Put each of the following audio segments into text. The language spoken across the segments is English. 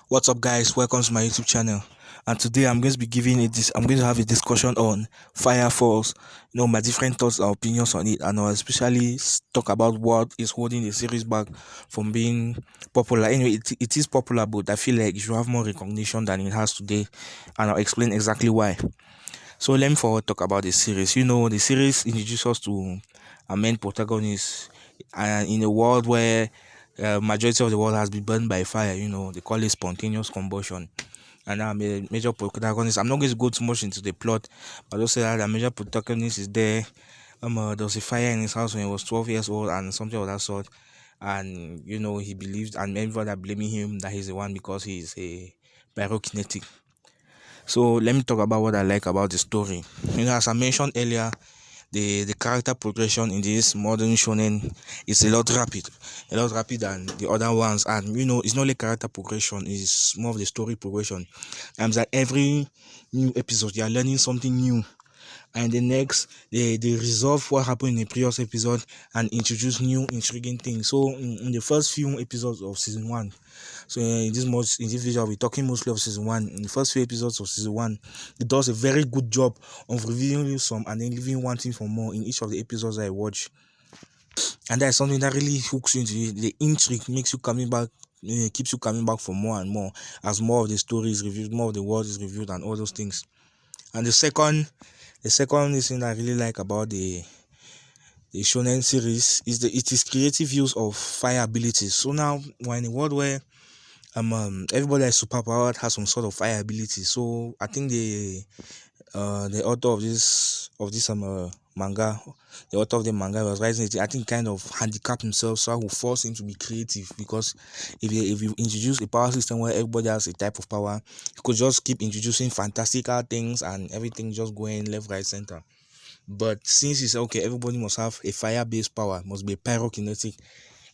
What's up, guys? Welcome to my YouTube channel. And today I'm going to be I'm going to have a discussion on Fire Force. My different thoughts and opinions on it, and I'll especially talk about what is holding the series back from being popular. Anyway, it is popular, but I feel like it should have more recognition than it has today, and I'll explain exactly why. So let me forward talk about the series. The series introduces us to a main protagonist, and in a world where majority of the world has been burned by fire. They call it spontaneous combustion. And I'm a major protagonist. I'm not going to go too much into the plot, but I'll just say that the major protagonist is there. There was a fire in his house when he was 12 years old, and something of that sort. And he believed, and everybody are blaming him that he's the one because he's a pyrokinetic. So let me talk about what I like about the story. As I mentioned earlier, the character progression in this modern shonen is a lot rapid than the other ones. And it's not only character progression, it's more of the story progression. And that every new episode you are learning something new, and the next they resolve what happened in the previous episode and introduce new intriguing things. So in the first few episodes of season one, so in this video, I'll be talking mostly of season one. In the first few episodes of season one, it does a very good job of revealing you some and then leaving wanting for more in each of the episodes I watch. And that is something that really hooks you into it. The intrigue makes you coming back, keeps you coming back for more and more as more of the story is reviewed, more of the world is reviewed, and all those things. And the second thing I really like about the shonen series is it is creative use of fire abilities. So now we're in a world where everybody that is superpowered has some sort of fire ability. So I think the author of this manga, the author of the manga was writing it. I think kind of handicapped himself, so I will force him to be creative, because if you introduce a power system where everybody has a type of power, you could just keep introducing fantastical things and everything just going left, right, center. But since he said, okay, everybody must have a fire-based power, must be pyrokinetic,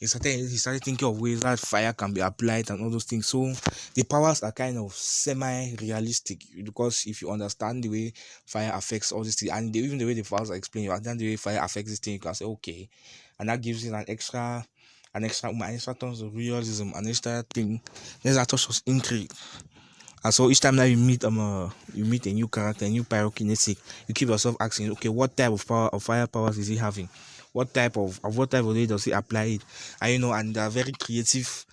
he started thinking of ways that fire can be applied and all those things. So the powers are kind of semi-realistic, because if you understand the way fire affects all these things, and even the way the powers are explained, you understand the way fire affects this thing, you can say okay, and that gives it an extra tons of realism, an extra thing. There's a touch of intrigue. And so each time that you meet a new character, a new pyrokinetic, you keep yourself asking, okay, what type of power of fire powers is he having? What type of way does he apply it? And and they are very creative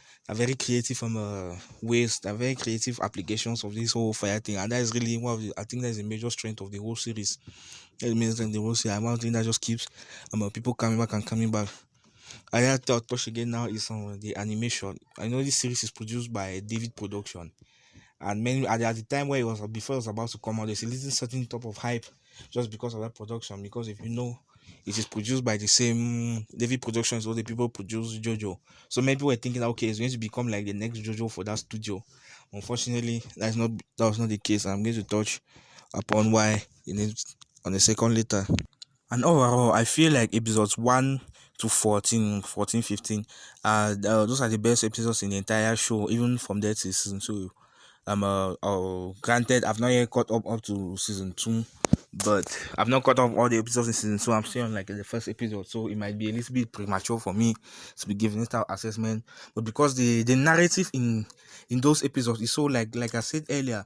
ways, they are very creative applications of this whole fire thing. And that is really I think that's a major strength of the whole series. That means that the whole series, one thing that just keeps people coming back and coming back. I have to touch again now is the animation. I know this series is produced by David Production, and many at the time where before it was about to come out, there's a little certain type of hype just because of that production. Because if you know, it is produced by the same David Productions, all the people produce JoJo. So maybe we're thinking, okay, it's going to become like the next JoJo for that studio. Unfortunately, that was not the case. I'm going to touch upon why on the second later. And overall, I feel like episodes 1 to 14, 15, those are the best episodes in the entire show, even from there to season 2. Granted, I've not yet caught up to season 2, but I've not caught up all the episodes in season 2. I'm still on like the first episode, so it might be a little bit premature for me to be giving it out assessment. But because the narrative in those episodes is so, like I said earlier,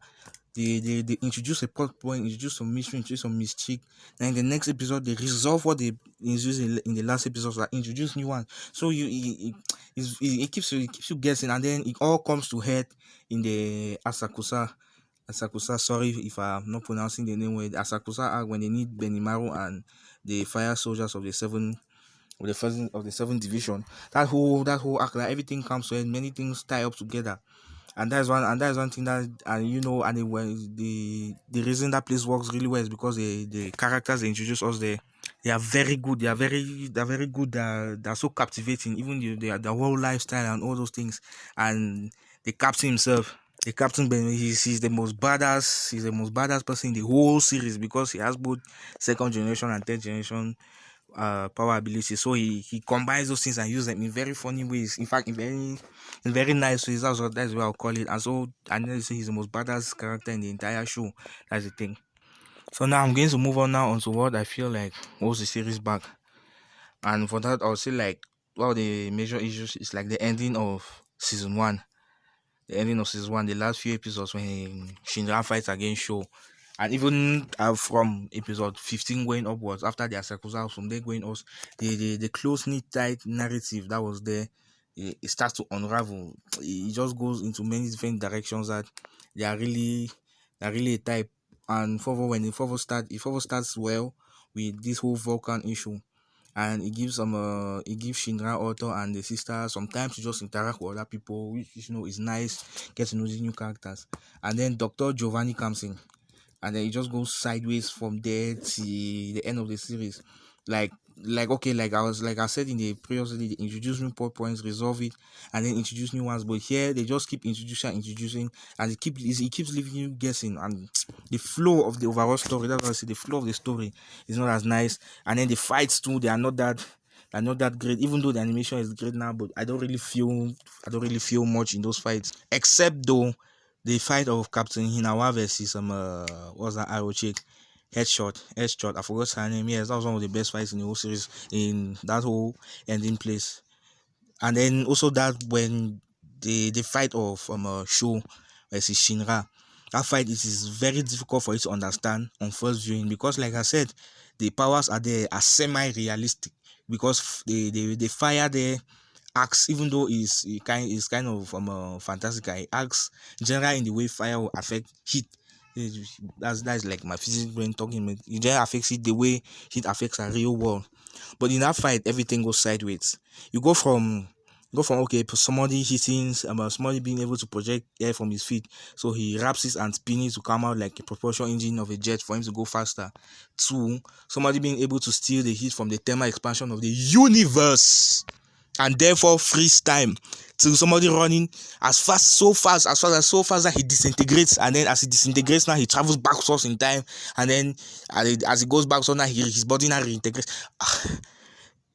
they introduce a plot point, introduce some mystery, introduce some mystique. Then in the next episode, they resolve what they introduced in the last episode, like introduce new one. So it keeps you guessing, and then it all comes to head in the Asakusa. Sorry if I'm not pronouncing the name well. The Asakusa arc, when they need Benimaru and the fire soldiers of the seventh division. That whole arc, like everything comes to end, many things tie up together. And that's one thing that, the reason that place works really well is because the characters they introduce us there, they are very good. They're very good. They're so captivating. Even the whole lifestyle and all those things. And the captain himself, the captain Ben, he's the most badass. He's the most badass person in the whole series, because he has both second generation and third generation power ability. So he combines those things and uses them in very funny ways. In fact, in very nice ways. That's what I'll call it. And then say he's the most badass character in the entire show. That's the thing. So now I'm going to move on now onto what I feel like holds the series back. And for that, I'll say like one of the major issues is like the ending of season one. the ending of season one, the last few episodes when Shinra fights against Sho, and even from episode 15 going upwards after their circles out from there going us, the close knit tight narrative that was there, it starts to unravel. It just goes into many different directions that they are really a type. And further, when the further starts well with this whole Vulcan issue, and it gives Shinra author and the sister some time to just interact with other people, which is nice, get to know these new characters. And then Dr. Giovanni comes in, and then it just goes sideways from there to the end of the series. Okay, like I said in the previously, they introduce new plot points, resolve it, and then introduce new ones. But here they just keep introducing, and it keeps leaving you guessing. And the flow of the overall story, that's what I say, the flow of the story is not as nice. And then the fights too, they are not that great, even though the animation is great now. But I don't really feel much in those fights, except though the fight of Captain Hinawa versus what's that arrow chick? Headshot. I forgot her name. Yes, that was one of the best fights in the whole series, in that whole ending place. And then also that when the fight of Sho versus Shinra, that fight, it is very difficult for you to understand on first viewing, because like I said, the powers are semi-realistic, because they fire there acts, even though is kind of fantastic. It acts generally in the way fire will affect heat. That's like my physics brain talking. It just affects it the way heat affects a real world. But in that fight, everything goes sideways. You go from okay, somebody hitting somebody being able to project air from his feet, so he wraps it and spins it to come out like a propulsion engine of a jet for him to go faster, to somebody being able to steal the heat from the thermal expansion of the universe and therefore freeze time, to somebody running so fast that he disintegrates, and then as he disintegrates now he travels backwards in time, and then as he goes back, so now his body now reintegrates.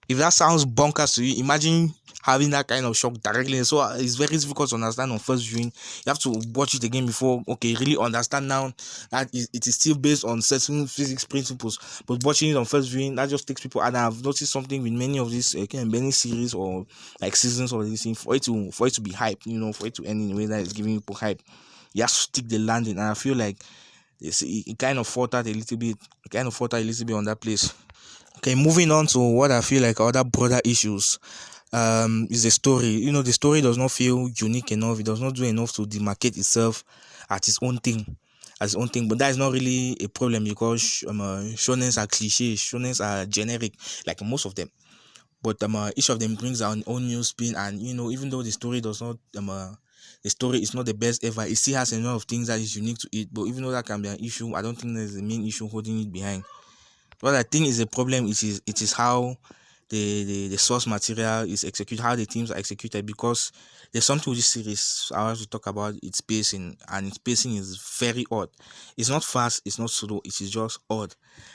If that sounds bonkers to you, imagine having that kind of shock directly. So it's very difficult to understand on first viewing. You have to watch it again before really understand now that it is still based on certain physics principles. But watching it on first viewing, that just takes people. And I've noticed something with many of these many series or like seasons of this thing, for it to be hype, for it to end in a way that is giving people hype, you have to stick the landing. And I feel like it kind of faltered a little bit. On that place. Okay, moving on to what I feel like other broader issues. Is the story. The story does not feel unique enough. It does not do enough to demarcate itself as its own thing. But that is not really a problem, because shonens are cliches, shonens are generic, like most of them. But each of them brings their own new spin, and even though the story does not the story is not the best ever, it still has a lot of things that is unique to it. But even though that can be an issue, I don't think there's a main issue holding it behind. What I think is a problem, it is how the source material is executed, how the teams are executed, because there's something with this series I want to talk about, its pacing, and its pacing is very odd. It's not fast, it's not slow, it is just odd.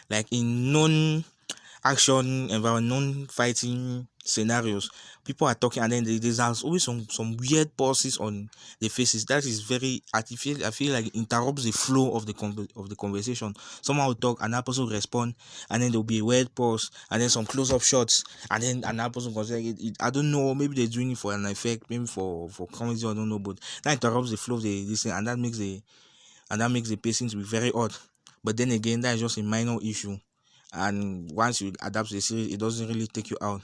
Like in action environment, non-fighting scenarios, people are talking, and then there's always some weird pauses on the faces that is very artificial. I feel like it interrupts the flow of the conversation. Someone will talk, another person will respond, and then there'll be a weird pause, and then some close-up shots, and then another person will say I don't know, maybe they're doing it for an effect, maybe for comedy, I don't know, but that interrupts the flow of this thing, and that makes the pacing to be very odd. But then again, that is just a minor issue, and once you adapt to the series, it doesn't really take you out.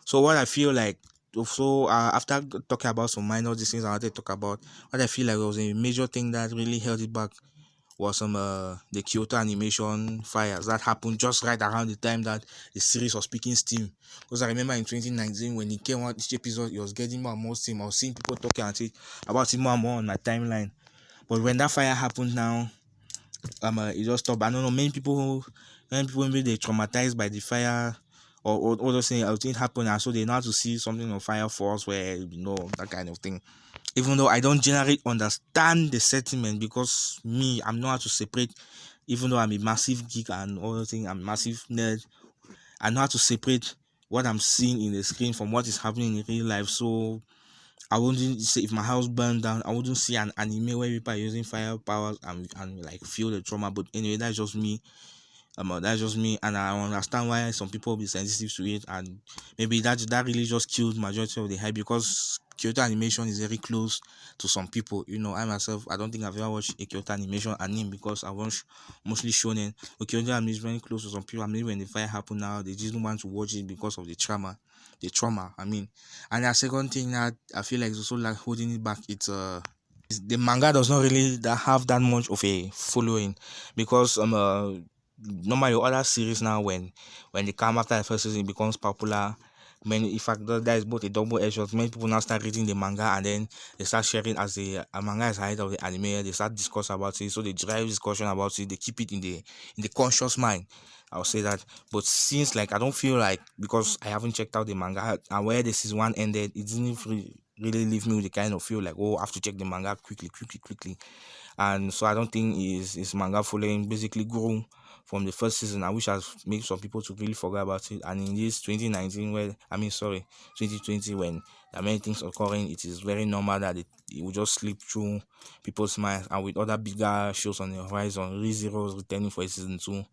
So what I feel like, after talking about some minor things I wanted to talk about, what I feel like was a major thing that really held it back was the Kyoto animation fires that happened just right around the time that the series was picking steam. Because I remember in 2019 when it came out, each episode, it was getting more and more steam. I was seeing people talking about it more and more on my timeline. But when that fire happened now, it just stopped. I don't know, many people maybe they traumatized by the fire, or those things happen, and so they know how to see something on Fire Force, where that kind of thing. Even though I don't generally understand the sentiment, because I'm not how to separate. Even though I'm a massive geek and all the thing, I'm a massive nerd, I know how to separate what I'm seeing in the screen from what is happening in real life. So I wouldn't say, if my house burned down, I wouldn't see an anime where people are using fire powers and like feel the trauma. But anyway, that's just me. And I understand why some people will be sensitive to it, and maybe that really just killed majority of the hype, because Kyoto animation is very close to some people. I myself, I don't think I've ever watched a Kyoto animation anime because I watch mostly shonen. But Kyoto anime is very close to some people. I mean, when the fire happen now, they just don't want to watch it because of the trauma. The trauma, I mean. And the second thing that I feel like is also like holding it back, it's the manga does not really have that much of a following because normally other series now when they come after the first season it becomes popular. Many, in fact, that is both a double-edged sword. Many people now start reading the manga and then they start sharing as the manga is ahead of the anime. They start discuss about it, so they drive discussion about it. They keep it in the conscious mind. I'll say that. But since like I don't feel like because I haven't checked out the manga and where the season one ended, it didn't really leave me with the kind of feel like, oh, I have to check the manga quickly. And so I don't think his manga following basically grew from the first season, and which has made some people to really forget about it. And in this 2019, 2020, when there are many things occurring, it is very normal that it will just slip through people's minds. And with other bigger shows on the horizon, ReZero is returning for a season 2.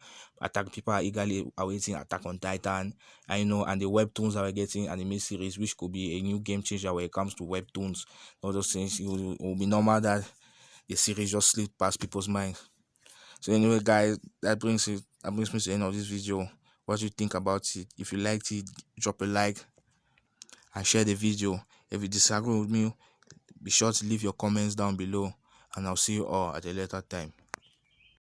People are eagerly awaiting Attack on Titan. And the webtoons that we're getting anime series, which could be a new game changer when it comes to webtoons. All those things, it will be normal that the series just slipped past people's minds. So anyway, guys, that brings me to the end of this video. What do you think about it? If you liked it, drop a like and share the video. If you disagree with me, be sure to leave your comments down below, and I'll see you all at a later time.